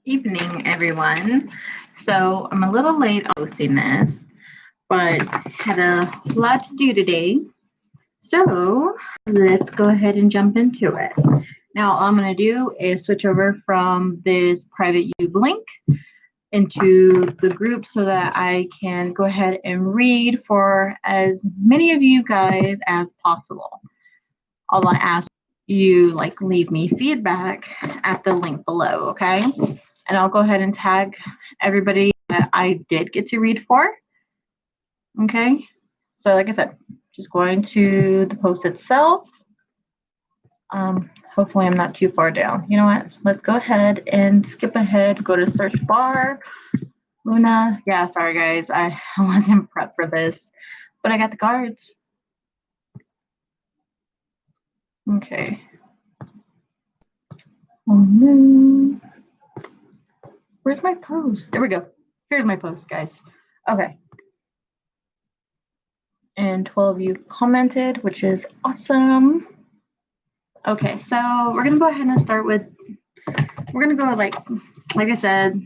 Evening, everyone. So I'm a little late on posting this, but had a lot to do today. So let's go ahead and jump into it. Now, all I'm going to do is switch over from this private YouTube link into the group so that I can go ahead and read for as many of you guys as possible. All I ask you leave me feedback at the link below, okay? And I'll go ahead and tag everybody that I did get to read for. Okay, so like I said, just going to the post itself. Hopefully I'm not too far down. You know what? Let's go ahead and skip ahead, go to search bar. Luna, yeah, sorry guys, I wasn't prepped for this, but I got the cards. Okay. Where's my post? There we go. Here's my post, guys. Okay. And 12 of you commented, which is awesome. Okay, so we're gonna go ahead and start with, we're gonna go like I said,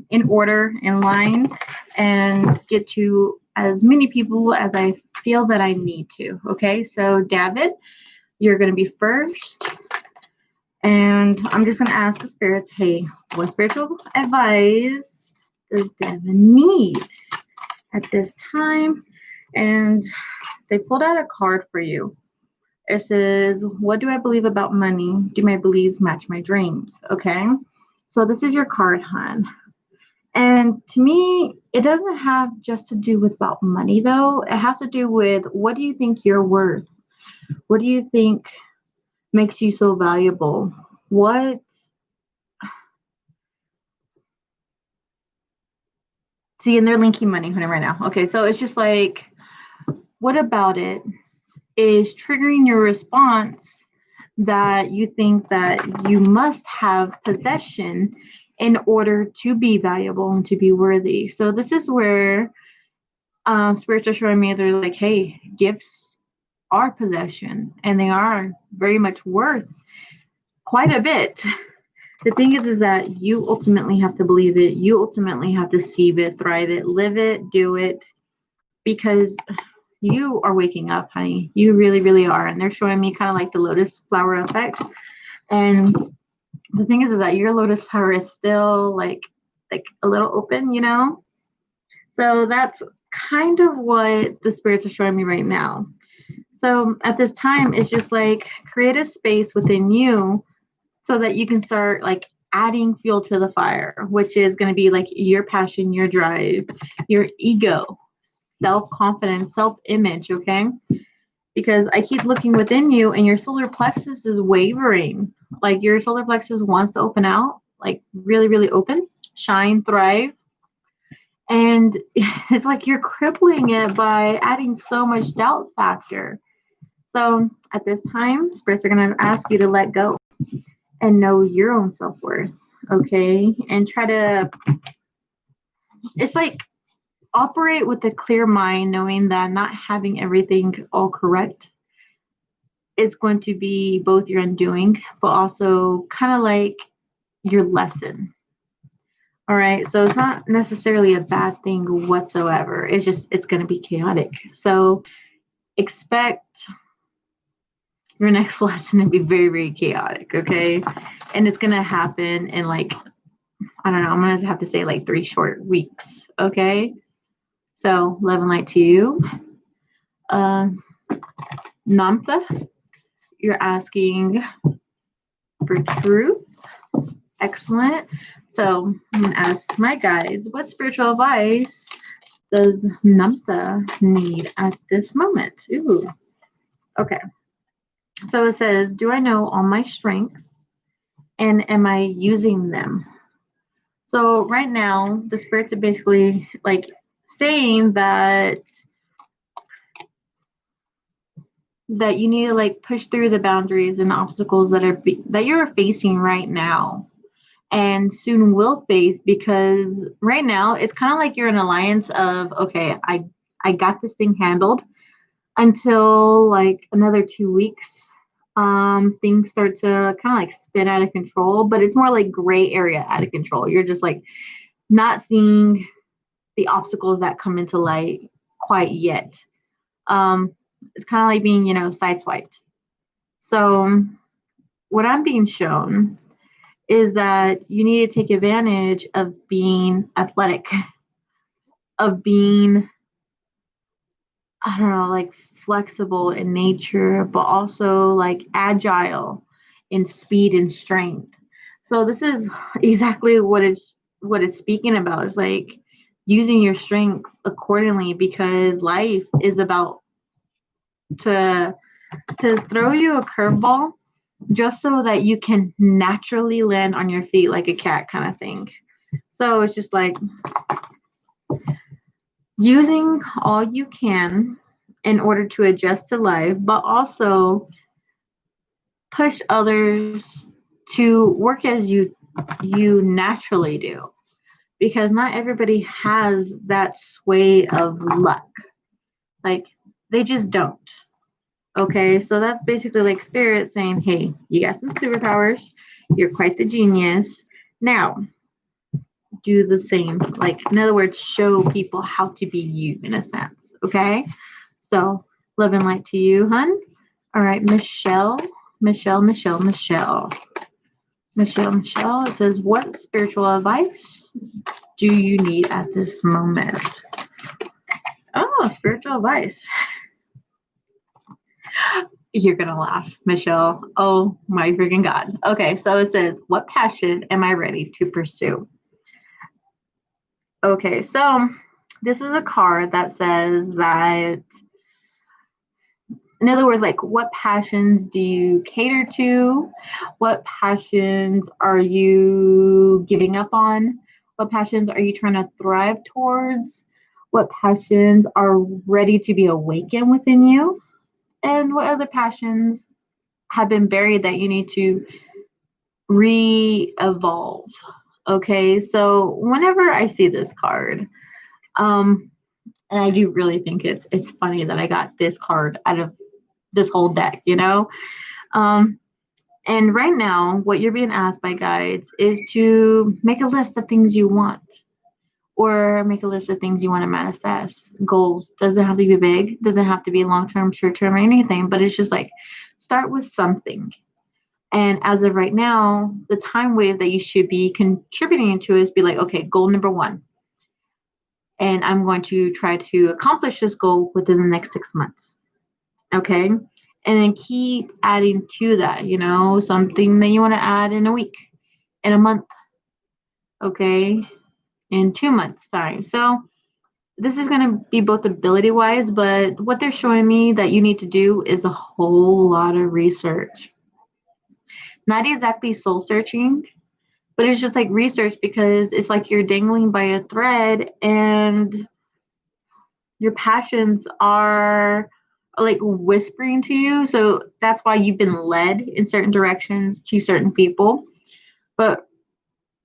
in order, in line, and get to as many people as I feel that I need to. Okay, so David, you're gonna be first. And I'm just gonna ask the spirits, hey, what spiritual advice does Devin need at this time? And they pulled out a card for you. It says, what do I believe about money? Do my beliefs match my dreams? Okay, so this is your card, hon. And to me, it doesn't have just to do with about money, though. It has to do with, what do you think you're worth? What do you think makes you so valuable? See, and they're linking money right now. Okay, so it's just like, what about it is triggering your response that you think that you must have possession in order to be valuable and to be worthy. So this is where spirits are showing me, they're like, hey, gifts are possession and they are very much worth quite a bit. The thing is that you ultimately have to believe it. You ultimately have to see it, thrive it, live it, do it, because you are waking up, honey. You really, really are. And they're showing me kind of like the lotus flower effect. And the thing is that your lotus flower is still like a little open, you know? So that's kind of what the spirits are showing me right now. So at this time, it's just like, create a space within you so that you can start like adding fuel to the fire, which is going to be like your passion, your drive, your ego, self-confidence, self-image, okay? Because I keep looking within you and your solar plexus is wavering. Like your solar plexus wants to open out, like really, really open, shine, thrive. And it's like you're crippling it by adding so much doubt factor. So at this time, spirits are going to ask you to let go and know your own self-worth, okay? And try to, it's like, operate with a clear mind, knowing that not having everything all correct is going to be both your undoing, but also kind of like your lesson. All right, so it's not necessarily a bad thing whatsoever. It's just, it's going to be chaotic. So expect your next lesson to be very, very chaotic, okay? And it's going to happen in like, I don't know, I'm going to have to say like 3 short weeks, okay? So love and light to you. Namtha, you're asking for truth. Excellent. So I'm going to ask my guides, what spiritual advice does Namtha need at this moment? Ooh. Okay. So it says, do I know all my strengths and am I using them? So right now, the spirits are basically like saying that you need to like push through the boundaries and obstacles that you're facing right now and soon will face, because right now it's kind of like you're an alliance of, okay, I got this thing handled until like another 2 weeks. things start to kind of like spin out of control, but it's more like gray area out of control. You're just like not seeing the obstacles that come into light quite yet. Um, it's kind of like being, sideswiped. So, what I'm being shown is that you need to take advantage of being athletic, of being, I don't know, like flexible in nature, but also like agile in speed and strength. So this is exactly what it's speaking about. It's like using your strengths accordingly because life is about to throw you a curveball just so that you can naturally land on your feet like a cat kind of thing. So it's just like using all you can in order to adjust to life, but also push others to work as you naturally do. Because not everybody has that sway of luck. Like they just don't. Okay, so that's basically like spirit saying, hey, you got some superpowers, you're quite the genius. Now, do the same. Like, in other words, show people how to be you in a sense. Okay, so love and light to you, hun. All right, Michelle, Michelle, Michelle, Michelle, Michelle, Michelle. It says, what spiritual advice do you need at this moment? Oh, spiritual advice. You're going to laugh, Michelle. Oh my freaking God. Okay, so it says, what passion am I ready to pursue? Okay, so this is a card that says that, in other words, like, what passions do you cater to? What passions are you giving up on? What passions are you trying to thrive towards? What passions are ready to be awakened within you? And what other passions have been buried that you need to re-evolve? Okay, so whenever I see this card, um, and I do really think it's funny that I got this card out of this whole deck, Um, and right now, what you're being asked by guides is to make a list of things you want, or make a list of things you want to manifest. Goals doesn't have to be big, doesn't have to be long term, short term, or anything, but it's just like start with something. And as of right now, the time wave that you should be contributing to is be like, okay, goal number one. And I'm going to try to accomplish this goal within the next 6 months. Okay. And then keep adding to that, something that you want to add in a week, in a month, okay, in 2 months' time. So this is going to be both ability wise, but what they're showing me that you need to do is a whole lot of research. Not exactly soul searching, but it's just like research because it's like you're dangling by a thread and your passions are like whispering to you. So that's why you've been led in certain directions to certain people. But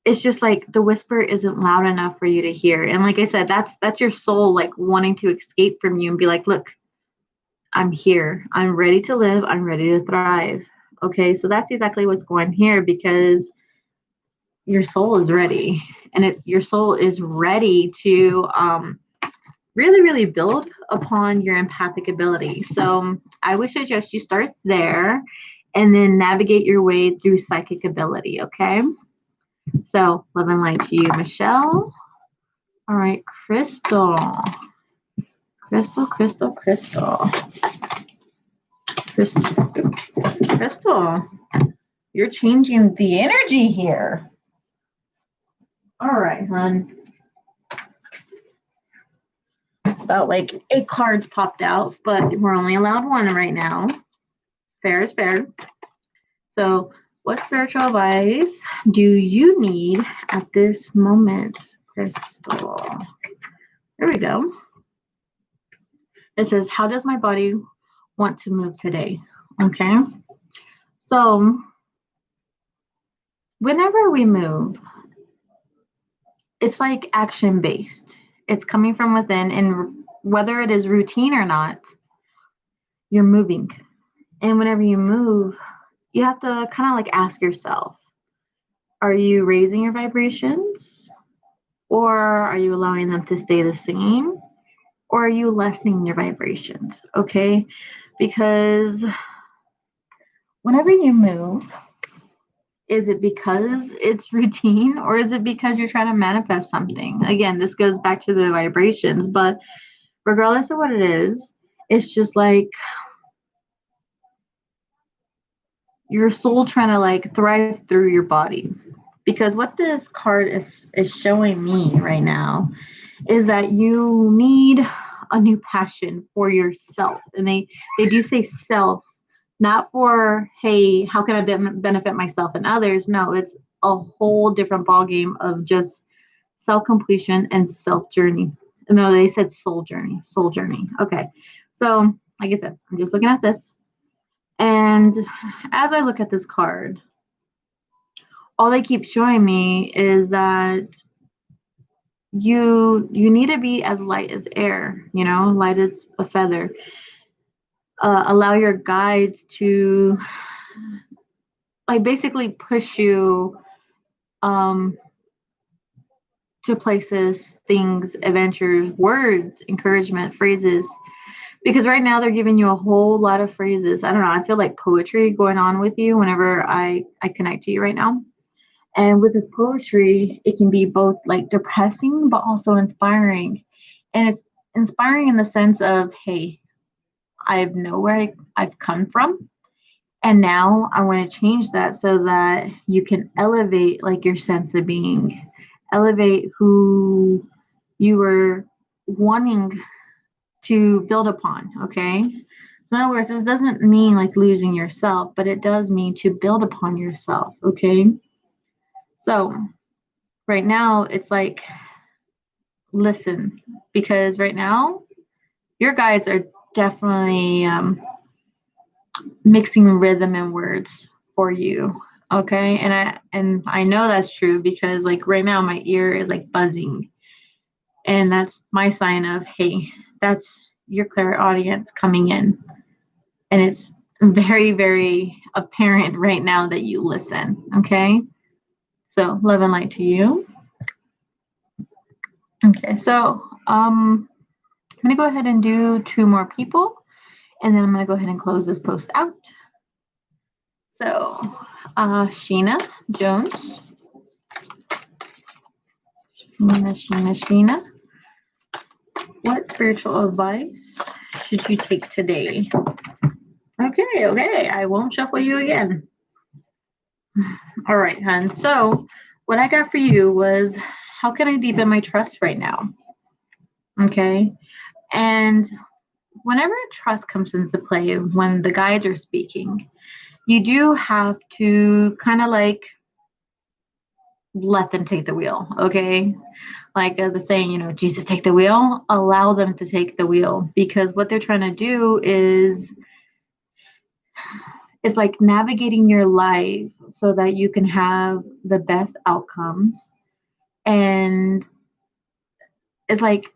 it's just like the whisper isn't loud enough for you to hear. And like I said, that's your soul like wanting to escape from you and be like, look, I'm here. I'm ready to live. I'm ready to thrive. Okay, so that's exactly what's going here because your soul is ready and your soul is ready to really, really build upon your empathic ability. So I would suggest you start there and then navigate your way through psychic ability. Okay. So love and light to you, Michelle. All right, Crystal. Crystal, Crystal, Crystal. Crystal. Crystal. You're changing the energy here. All right, hon. About like 8 cards popped out, but we're only allowed one right now. Fair is fair. So, what spiritual advice do you need at this moment, Crystal? There we go. It says, how does my body want to move today? Okay. So, whenever we move, it's like action based. It's coming from within, and whether it is routine or not, you're moving. And whenever you move, you have to kind of like ask yourself, are you raising your vibrations or are you allowing them to stay the same? Or are you lessening your vibrations? Okay. Because whenever you move, is it because it's routine or is it because you're trying to manifest something? Again, this goes back to the vibrations, but regardless of what it is, it's just like your soul trying to like thrive through your body. Because what this card is showing me right now is that you need a new passion for yourself. And they do say self, not for, hey, how can I benefit myself and others? No, it's a whole different ballgame of just self completion and self journey. No, they said soul journey. Soul journey. Okay. So, like I said, I'm just looking at this. And as I look at this card, all they keep showing me is that you need to be as light as air, light as a feather. Allow your guides to like basically push you um to places, things, adventures, words, encouragement, phrases. Because right now they're giving you a whole lot of phrases. I don't know, I feel like poetry going on with you whenever I connect to you right now. And with this poetry, it can be both like depressing but also inspiring. And it's inspiring in the sense of, hey, I know where I've come from. And now I want to change that so that you can elevate like your sense of being, elevate who you were wanting to build upon. Okay. So in other words, this doesn't mean like losing yourself, but it does mean to build upon yourself. Okay. So right now it's like, listen, because right now your guides are definitely mixing rhythm and words for you. Okay. And I know that's true because like right now my ear is like buzzing. And that's my sign of, hey, that's your clairaudience coming in. And it's very, very apparent right now that you listen. Okay. So love and light to you. Okay. So I'm gonna go ahead and do two more people and then I'm gonna go ahead and close this post out. So Sheena Jones. Sheena. What spiritual advice should you take today? Okay. I won't shuffle you again. All right, hon. So, what I got for you was how can I deepen my trust right now? Okay. And whenever trust comes into play, when the guides are speaking, you do have to kind of like let them take the wheel. Okay. Like the saying, Jesus, take the wheel, allow them to take the wheel because what they're trying to do is it's like navigating your life so that you can have the best outcomes and it's like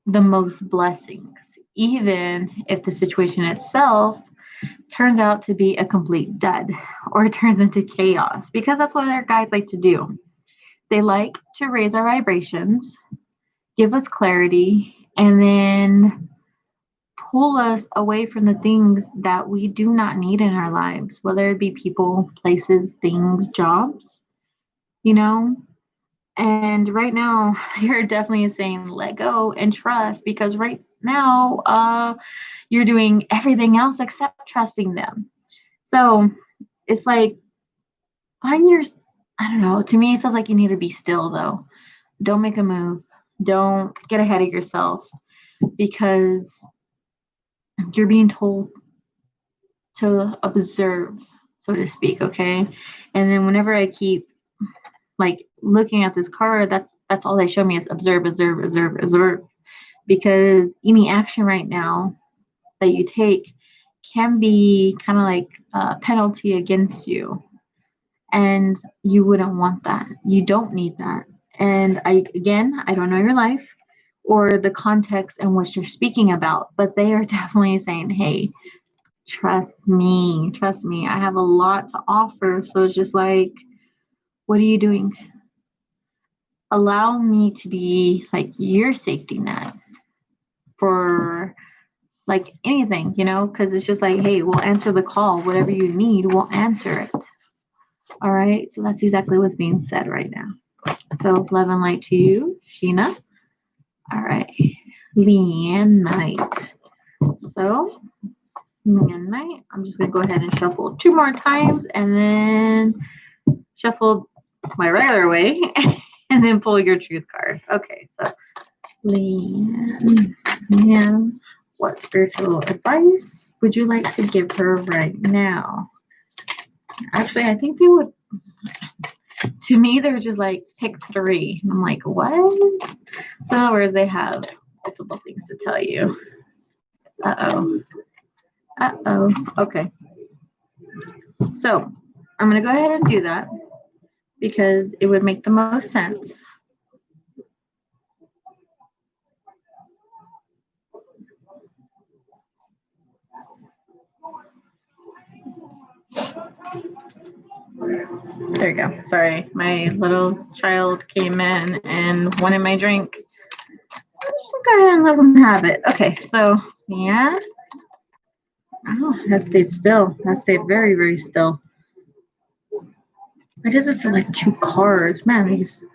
the most blessings even if the situation itself turns out to be a complete dud or it turns into chaos because that's what our guides like to do. They like to raise our vibrations, give us clarity, and then pull us away from the things that we do not need in our lives, whether it be people, places, things, jobs, you know? And right now, you're definitely saying let go and trust because right now, you're doing everything else except trusting them. So it's like, find your, I don't know, to me, it feels like you need to be still though. Don't make a move. Don't get ahead of yourself because you're being told to observe, so to speak, okay? And then whenever I keep like looking at this card, that's all they show me is observe, observe, observe, observe. Because any action right now that you take can be kind of like a penalty against you. And you wouldn't want that. You don't need that. And I don't know your life or the context in which you're speaking about, but they are definitely saying, hey, Trust me. Trust me. I have a lot to offer. So it's just like, what are you doing? Allow me to be like your safety net for like anything, because it's just like, hey, we'll answer the call. Whatever you need, we'll answer it. All right. So that's exactly what's being said right now. So love and light to you, Sheena. All right. Leanne Knight. So Leanne Knight, I'm just going to go ahead and shuffle 2 more times and then shuffle my regular way and then pull your truth card. Okay. So Leanne, what spiritual advice would you like to give her right now? Actually, I think they would. To me, they're just like, pick 3. I'm like, what? So in other words, they have multiple things to tell you. Uh-oh. Uh-oh. Okay. So I'm going to go ahead and do that because it would make the most sense. There you go. Sorry, my little child came in and wanted my drink. So I'm just gonna go ahead and let them have it. Okay, so yeah. Oh, that stayed still. That stayed very, very still. Why does it feel like 2 cards? Man, these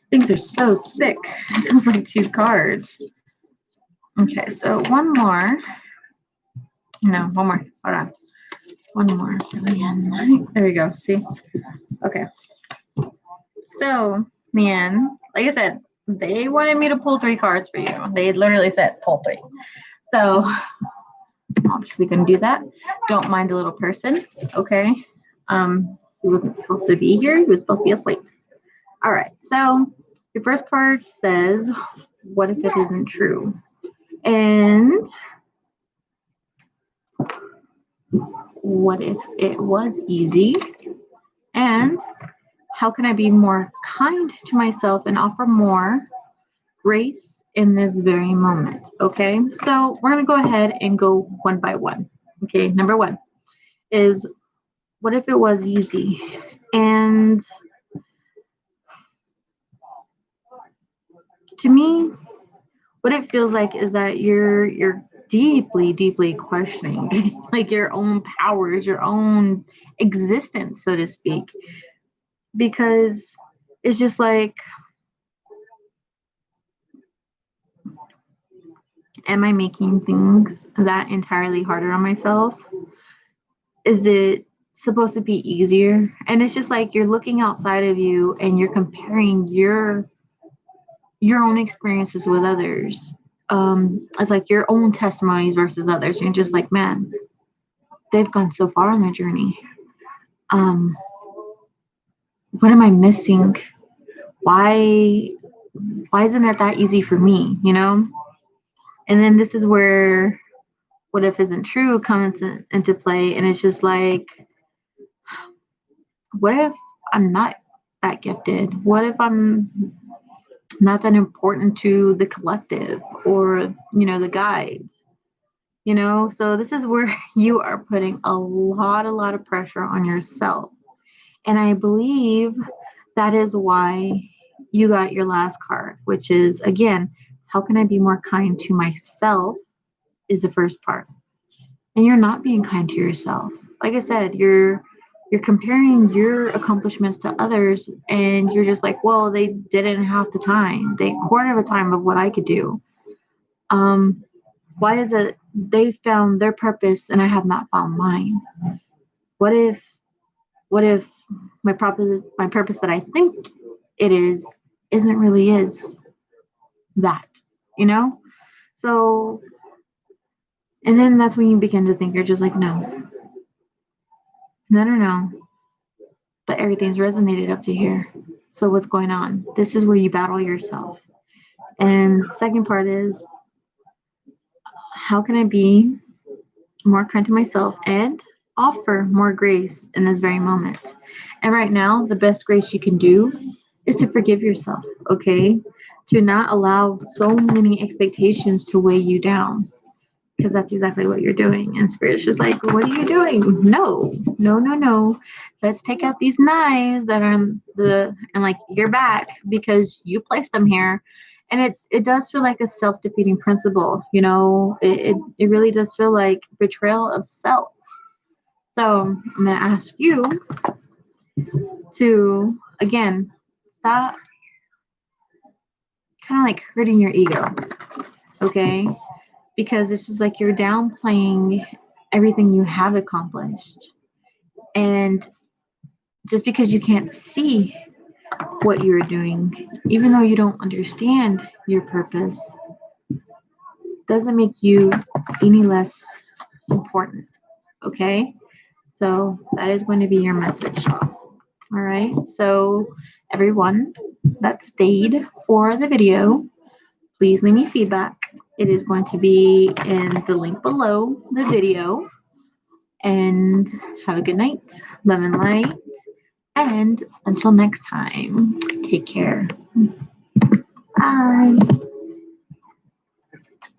things are so thick. It feels like 2 cards. Okay, so one more. No, one more. Hold on. One more. There we go. See? Okay. So, man, like I said, they wanted me to pull 3 cards for you. They literally said pull 3. So, I'm obviously going to do that. Don't mind the little person. Okay. He wasn't supposed to be here. He was supposed to be asleep. All right. So, your first card says, what if it isn't true? And what if it was easy? And how can I be more kind to myself and offer more grace in this very moment? Okay, so we're going to go ahead and go one by one. Okay, number 1 is, what if it was easy? And to me, what it feels like is that you're deeply questioning like your own powers, your own existence, so to speak, because it's just like, am I making things that entirely harder on myself? Is it supposed to be easier? And it's just like you're looking outside of you and you're comparing your own experiences with others. It's like your own testimonies versus others. You're just like, man, they've gone so far on their journey. What am I missing? Why isn't it that easy for me? And then this is where what if isn't true comes into play, and it's just like, what if I'm not that gifted? What if I'm not that important to the collective or the guides? So this is where you are putting a lot of pressure on yourself, and I believe that is why you got your last card, which is, again, how can I be more kind to myself, is the first part. And you're not being kind to yourself. Like I said, you're comparing your accomplishments to others, and you're just like, well, they didn't have the time. They quarter of the time of what I could do. Why is it they found their purpose and I have not found mine? What if my purpose that I think it is isn't really is that, you know? So, and then that's when you begin to think, you're just like, no. But everything's resonated up to here. So what's going on? This is where you battle yourself. And the second part is, how can I be more kind to myself and offer more grace in this very moment? And right now, the best grace you can do is to forgive yourself, okay? To not allow so many expectations to weigh you down. because that's exactly what you're doing. And Spirit's just like, what are you doing? No, no, no, no. Let's take out these knives that are on and like your back because you placed them here. And it does feel like a self-defeating principle, you know. It really does feel like betrayal of self. So I'm gonna ask you to again stop kind of like hurting your ego, okay? Because it's just like you're downplaying everything you have accomplished. And just because you can't see what you're doing, even though you don't understand your purpose, doesn't make you any less important. Okay? So that is going to be your message. All right. So everyone that stayed for the video, please leave me feedback. It is going to be in the link below the video. And have a good night. Love and light. And until next time, take care. Bye.